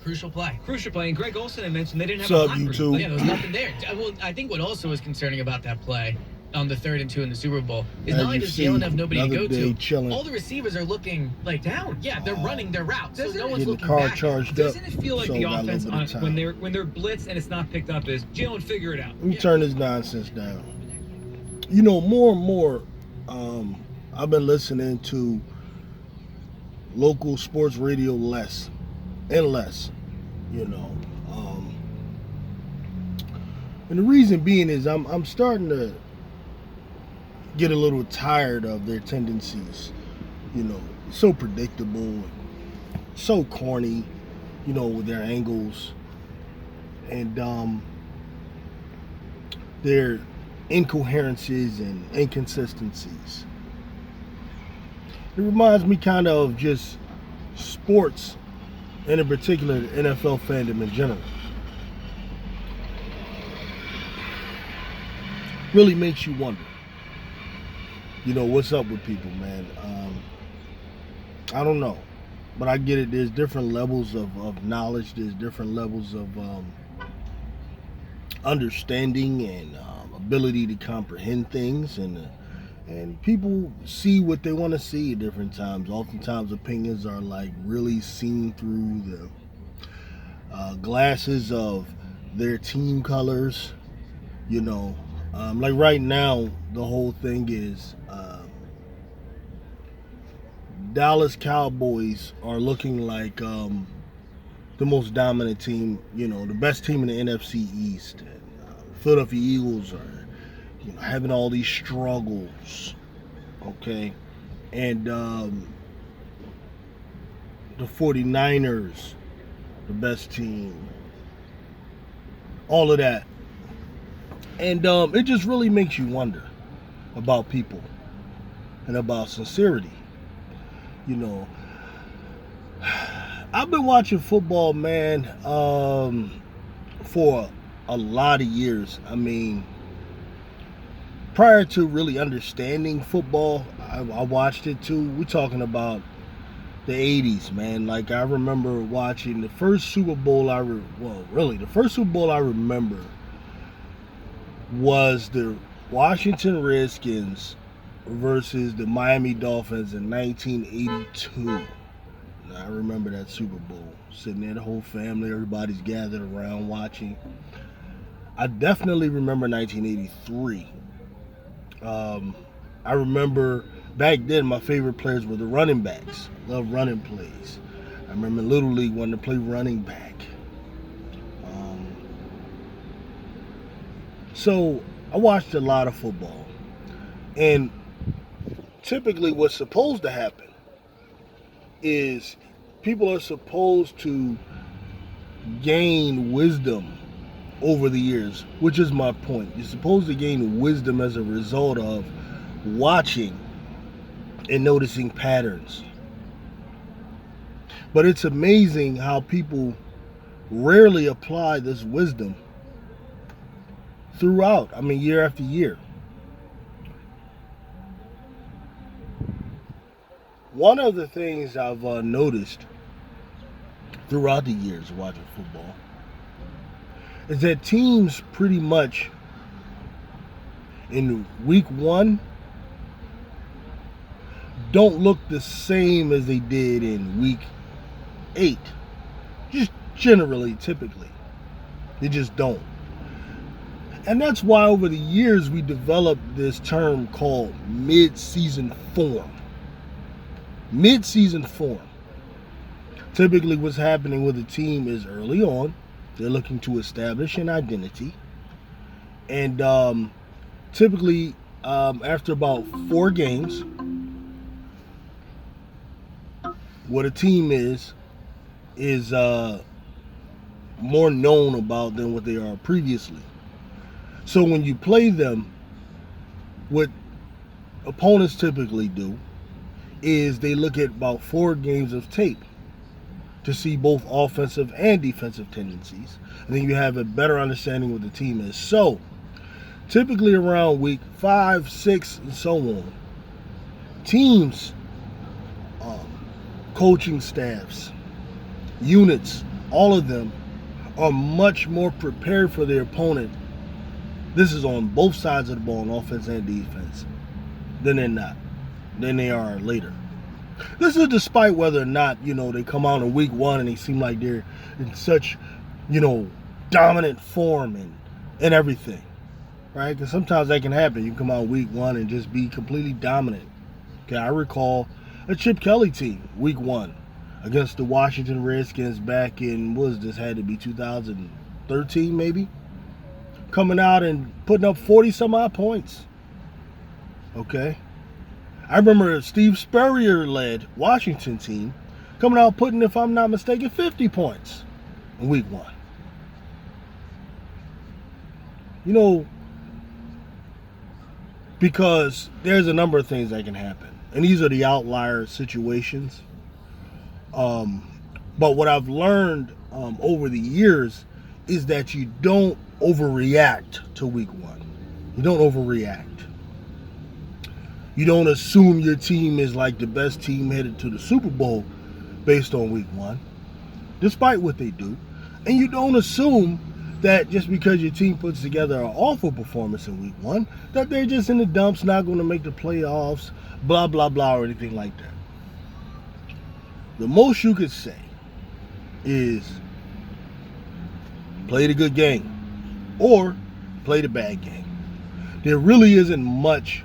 Crucial play. Crucial play. And Greg Olson had mentioned they didn't have What's a up, hot YouTube? Yeah, there was nothing there. Well, I think what also was concerning about that play on the 3rd and 2 in the Super Bowl is not only does Jalen have nobody to go to, chilling. all the receivers are looking like down. Yeah, they're running their routes, so no one's Getting the looking car back. charged up. Doesn't it feel like so the got a offense little bit of when time. they're blitzed and it's not picked up is Jalen, figure it out? Let me turn this nonsense down. You know, more and more, I've been listening to local sports radio less and less. You know, and the reason being is I'm starting to get a little tired of their tendencies. You know, so predictable, so corny. You know, with their angles and their incoherences and inconsistencies. It reminds me kind of just sports, and in particular the NFL fandom in general. Really makes you wonder, you know, what's up with people, man. I don't know, but I get it. There's different levels of knowledge. There's different levels of understanding and ability to comprehend things, and people see what they want to see at different times. Oftentimes opinions are like really seen through the glasses of their team colors, you know. Like right now the whole thing is Dallas Cowboys are looking like the most dominant team, you know, the best team in the NFC East. And Philadelphia Eagles are, you know, having all these struggles, okay? And the 49ers, the best team, all of that. And it just really makes you wonder about people and about sincerity. You know, I've been watching football, man, for a lot of years. I mean, prior to really understanding football, I watched it too. We're talking about the 80s, man. Like, I remember watching the first Super Bowl the first Super Bowl I remember was the Washington Redskins versus the Miami Dolphins in 1982. I remember that Super Bowl. Sitting there, the whole family, everybody's gathered around watching. I definitely remember 1983. I remember back then my favorite players were the running backs. Love running plays. I remember Little League wanting to play running back. So I watched a lot of football. And typically what's supposed to happen is people are supposed to gain wisdom over the years, which is my point. You're supposed to gain wisdom as a result of watching and noticing patterns. But it's amazing how people rarely apply this wisdom throughout, year after year. One of the things I've noticed throughout the years watching football is that teams pretty much in week 1 don't look the same as they did in week 8. Just generally, typically. They just don't. And that's why over the years we developed this term called mid-season form. Mid-season form. Typically what's happening with a team is early on, they're looking to establish an identity. And typically after about 4 games, what a team is more known about than what they are previously. So when you play them, what opponents typically do is they look at about 4 games of tape to see both offensive and defensive tendencies. And then you have a better understanding what the team is. So typically around week 5, 6, and so on, teams, coaching staffs, units all of them are much more prepared for their opponent. This is on both sides of the ball, on offense and defense, than they are later. This is despite whether or not, they come out in week one and they seem like they're in such, dominant form and everything, right? Because sometimes that can happen. You come out week one and just be completely dominant. Okay, I recall a Chip Kelly team, week one, against the Washington Redskins back in, had to be 2013 maybe? Coming out and putting up 40-some-odd points. Okay? I remember a Steve Spurrier-led Washington team coming out putting, if I'm not mistaken, 50 points in week one. Because there's a number of things that can happen. And these are the outlier situations. But what I've learned over the years is that you don't overreact to week one. You don't overreact. You don't assume your team is like the best team headed to the Super Bowl based on week one, despite what they do. And you don't assume that just because your team puts together an awful performance in week one, that they're just in the dumps, not going to make the playoffs, blah, blah, blah, or anything like that. The most you could say is play the good game or play the bad game. There really isn't much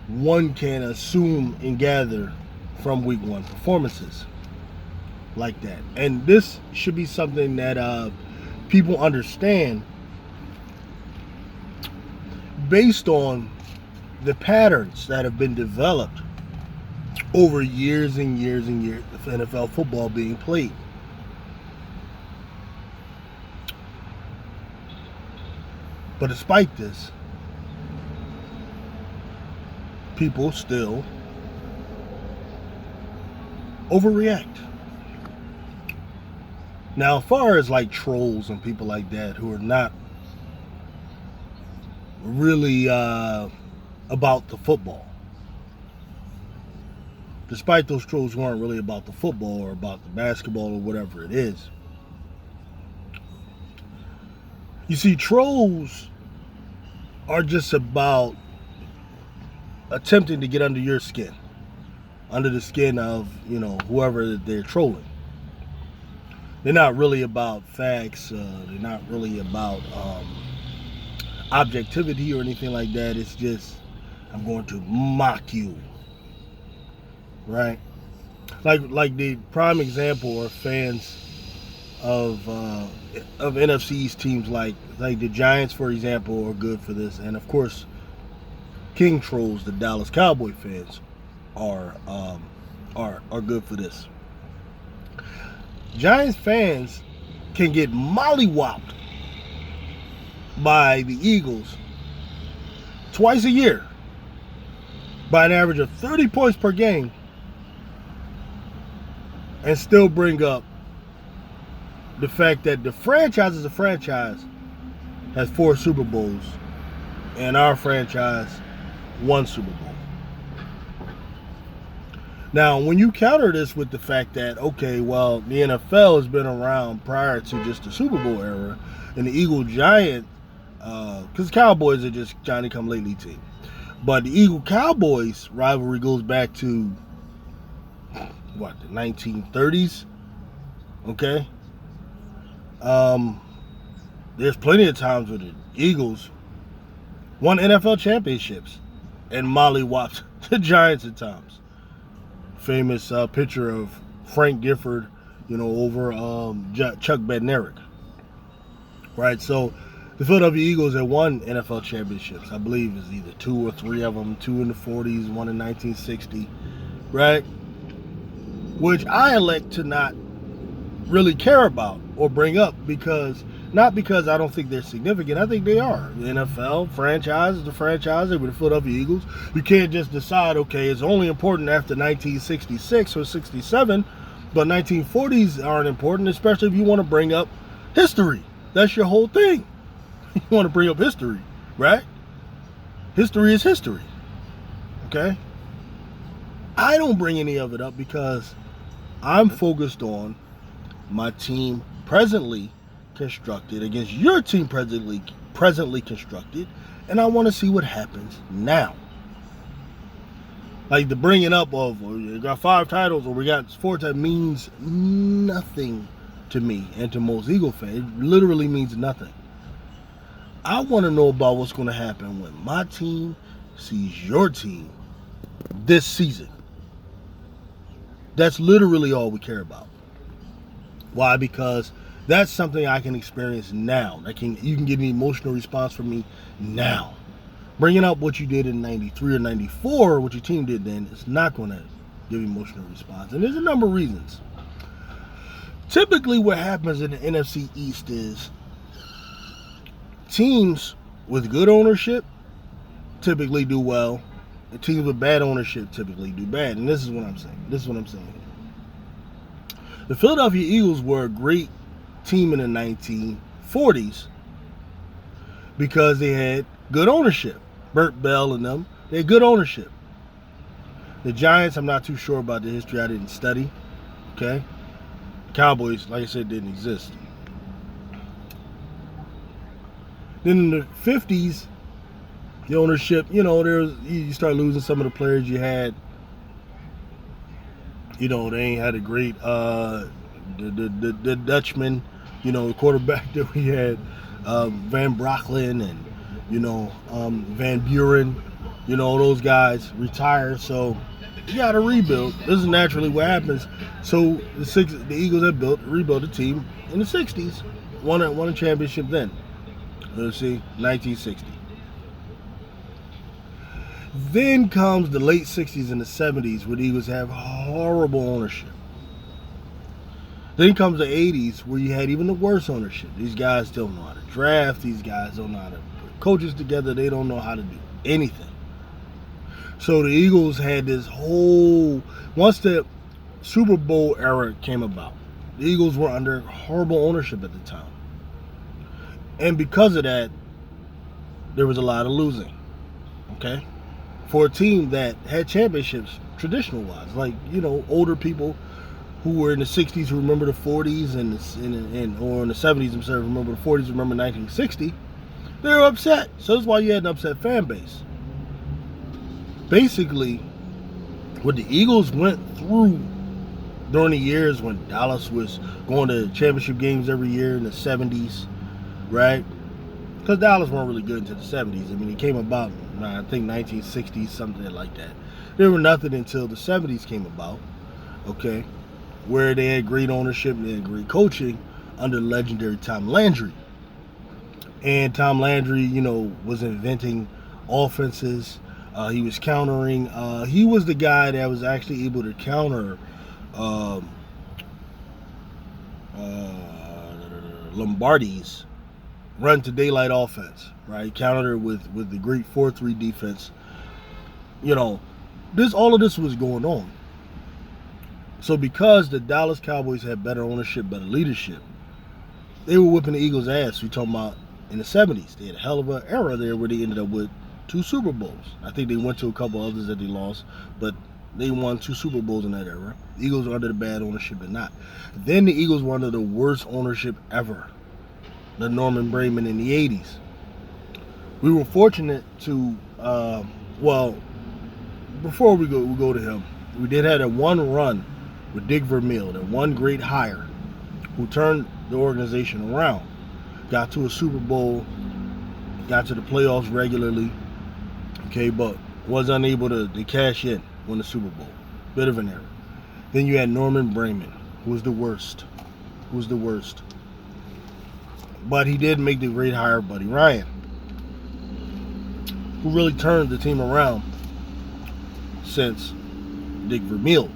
one can assume and gather from week one performances like that. And this should be something that people understand based on the patterns that have been developed over years and years and years of NFL football being played. But despite this, people still overreact. Now, as far as like trolls and people like that who are not really about the football, despite those trolls who aren't really about the football or about the basketball or whatever it is, you see, trolls are just about attempting to get under your skin, under the skin of, whoever they're trolling. They're not really about facts. They're not really about objectivity or anything like that. It's just, I'm going to mock you, right? Like the prime example are fans of NFC East teams like the Giants, for example, are good for this, and of course, King trolls, the Dallas Cowboy fans, are good for this. Giants fans can get mollywopped by the Eagles twice a year by an average of 30 points per game and still bring up the fact that the franchise as a franchise has 4 Super Bowls and our franchise 1 Super Bowl. Now, when you counter this with the fact that, okay, well, the NFL has been around prior to just the Super Bowl era, and the Eagle Giant, because Cowboys are just Johnny-come-lately team, but the Eagle Cowboys rivalry goes back to, the 1930s, okay? There's plenty of times where the Eagles won NFL championships and mollywopped the Giants at times. Famous picture of Frank Gifford, over Chuck Bednarik. Right, so the Philadelphia Eagles had won NFL championships. I believe it's either 2 or 3 of them, 2 in the 40s, 1 in 1960, right? Which I elect to not really care about or bring up not because I don't think they're significant. I think they are. The NFL franchise is the franchise. They were the Philadelphia Eagles. You can't just decide, okay, it's only important after 1966 or 67, but 1940s aren't important, especially if you want to bring up history. That's your whole thing. You want to bring up history, right? History is history, okay? I don't bring any of it up because I'm focused on my team presently constructed against your team presently constructed, and I want to see what happens now. Like the bringing up of we got 5 titles or we got 4 titles means nothing to me and to most Eagle fans. It literally means nothing. I want to know about what's going to happen when my team sees your team this season. That's literally all we care about. Why? Because that's something I can experience now. You can get an emotional response from me now. Bringing up what you did in 93 or 94, what your team did then, is not going to give emotional response. And there's a number of reasons. Typically what happens in the NFC East is teams with good ownership typically do well, and teams with bad ownership typically do bad. And this is what I'm saying. The Philadelphia Eagles were a great team in the 1940s because they had good ownership. Burt Bell and them, they had good ownership. The Giants, I'm not too sure about the history. I didn't study. Okay? Cowboys, like I said, didn't exist. Then in the 50s, the ownership, you start losing some of the players you had. They ain't had a great the Dutchman, the quarterback that we had, Van Brocklin and Van Buren, those guys retire, so you got to rebuild. This is naturally what happens. So the Eagles had rebuilt a team in the 60s, won a championship then. Let's see, 1960. Then comes the late 60s and the 70s where the Eagles have horrible ownership. Then comes the 80s where you had even the worse ownership. These guys don't know how to draft. These guys don't know how to put coaches together. They don't know how to do anything. So the Eagles had this whole... Once the Super Bowl era came about, the Eagles were under horrible ownership at the time. And because of that, there was a lot of losing. Okay? For a team that had championships, traditional-wise. Like, older people who were in the 60s who remember the 40s or in the 70s themselves remember the 40s, remember 1960, they were upset. So that's why you had an upset fan base. Basically, what the Eagles went through during the years when Dallas was going to championship games every year in the 70s, right? Because Dallas weren't really good into the 70s. I mean, it came about, I think, 1960s, something like that. They were nothing until the 70s came about, okay, where they had great ownership and they had great coaching under the legendary Tom Landry. And Tom Landry, was inventing offenses. He was countering. He was the guy that was actually able to counter Lombardi's run to daylight offense, right? He countered it with the great 4-3 defense. All of this was going on. So because the Dallas Cowboys had better ownership, better leadership, they were whipping the Eagles' ass. We're talking about in the 70s. They had a hell of an era there where they ended up with 2 Super Bowls. I think they went to a couple others that they lost, but they won 2 Super Bowls in that era. The Eagles were under the bad ownership and not. Then the Eagles were under the worst ownership ever, the Norman Braman in the 80s. We were fortunate to, before we go to him, we did have a one run with Dick Vermeil, that one great hire who turned the organization around, got to a Super Bowl, got to the playoffs regularly, okay, but was unable to cash in, win the Super Bowl. Bit of an error. Then you had Norman Braman, who was the worst. But he did make the great hire, Buddy Ryan, who really turned the team around since Dick Vermeil.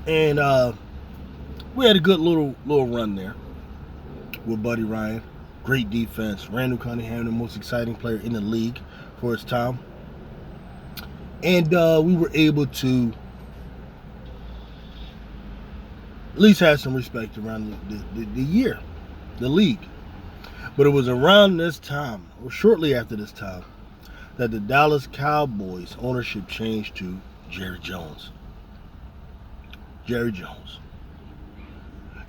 And we had a good little run there with Buddy Ryan. Great defense. Randall Cunningham, the most exciting player in the league for his time. And we were able to at least have some respect around the year, the league. But it was around this time, or shortly after this time, that the Dallas Cowboys ownership changed to Jerry Jones. Jerry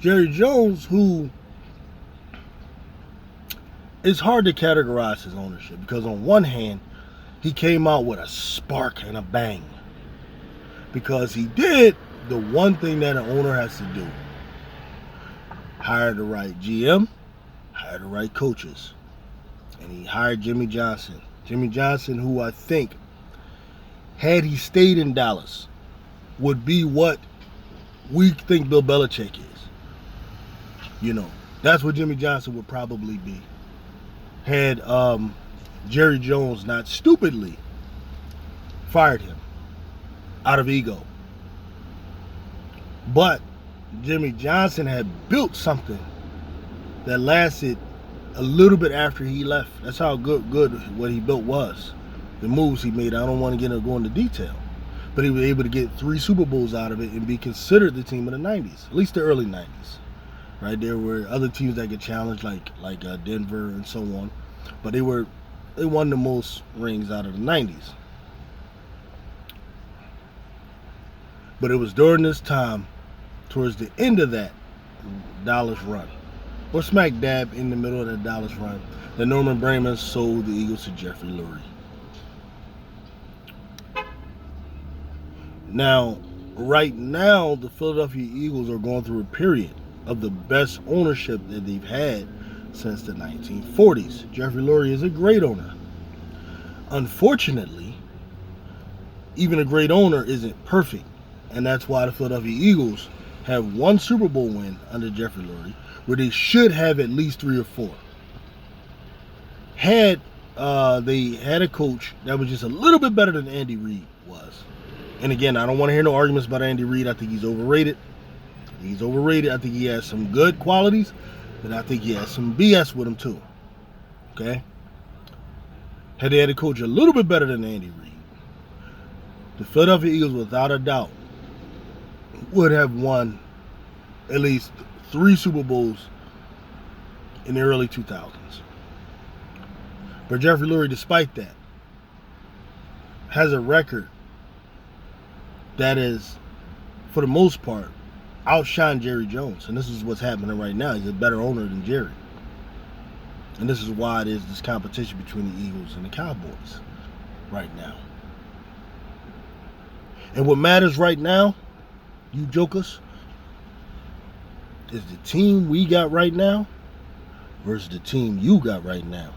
Jerry Jones, who it's hard to categorize his ownership because on one hand, he came out with a spark and a bang because he did the one thing that an owner has to do. Hire the right GM, hire the right coaches. And he hired Jimmy Johnson. Jimmy Johnson, who I think, had he stayed in Dallas, would be what we think Bill Belichick is. You know, that's what Jimmy Johnson would probably be. Had Jerry Jones not stupidly fired him out of ego. But Jimmy Johnson had built something that lasted a little bit after he left. That's how good what he built was. The moves he made, I don't want to go into detail. But he was able to get 3 Super Bowls out of it and be considered the team of the 90s, at least the early 90s. Right, there were other teams that get challenged like Denver and so on, but they won the most rings out of the 90s. But it was during this time, towards the end of that Dallas run, or smack dab in the middle of the Dallas run, that Norman Braman sold the Eagles to Jeffrey Lurie. Now, right now, the Philadelphia Eagles are going through a period of the best ownership that they've had since the 1940s. Jeffrey Lurie is a great owner. Unfortunately, even a great owner isn't perfect, and that's why the Philadelphia Eagles have 1 Super Bowl win under Jeffrey Lurie, where they should have at least 3 or 4. Had they had a coach that was just a little bit better than Andy Reid was. And again, I don't want to hear no arguments about Andy Reid. I think he's overrated. I think he has some good qualities, but I think he has some BS with him too. Okay? Had they had a coach a little bit better than Andy Reid, the Philadelphia Eagles, without a doubt, would have won at least 3 Super Bowls in the early 2000s. But Jeffrey Lurie, despite that, has a record that is, for the most part, outshined Jerry Jones. And this is what's happening right now. He's a better owner than Jerry. And this is why there's this competition between the Eagles and the Cowboys right now. And what matters right now, you jokers, is the team we got right now versus the team you got right now.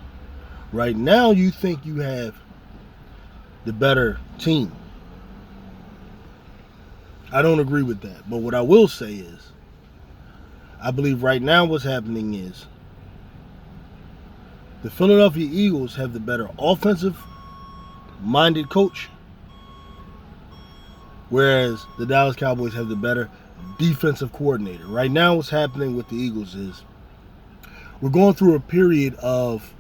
Right now, you think you have the better team. I don't agree with that. But what I will say is, I believe right now what's happening is the Philadelphia Eagles have the better offensive-minded coach, whereas the Dallas Cowboys have the better defensive coordinator. Right now what's happening with the Eagles is we're going through a period of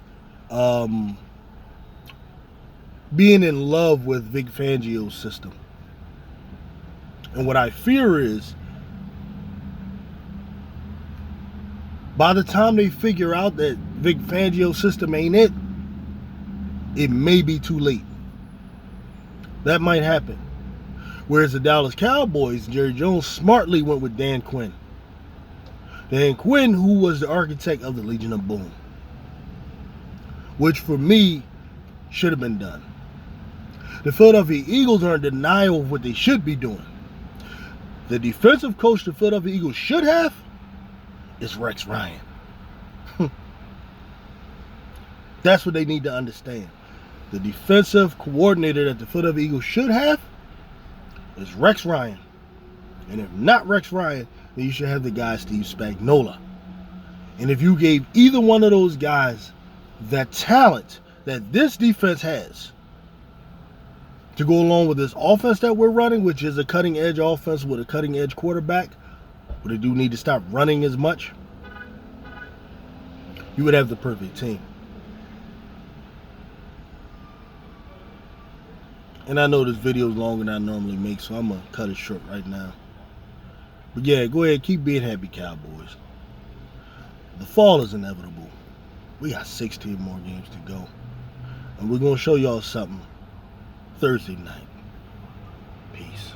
being in love with Vic Fangio's system. And what I fear is, by the time they figure out that Vic Fangio's system ain't it, it may be too late. That might happen. Whereas the Dallas Cowboys, Jerry Jones smartly went with Dan Quinn. Dan Quinn, who was the architect of the Legion of Boom, which for me should have been done. The Philadelphia Eagles are in denial of what they should be doing. The defensive coach the Philadelphia Eagles should have is Rex Ryan. That's what they need to understand. The defensive coordinator that the Philadelphia Eagles should have is Rex Ryan. And if not Rex Ryan, then you should have the guy Steve Spagnuolo. And if you gave either one of those guys that talent that this defense has to go along with this offense that we're running, which is a cutting-edge offense with a cutting-edge quarterback, but they do need to stop running as much, you would have the perfect team. And I know this video is longer than I normally make, so I'm going to cut it short right now. But yeah, go ahead, keep being happy, Cowboys. The fall is inevitable. We got 16 more games to go. And we're going to show y'all something Thursday night. Peace.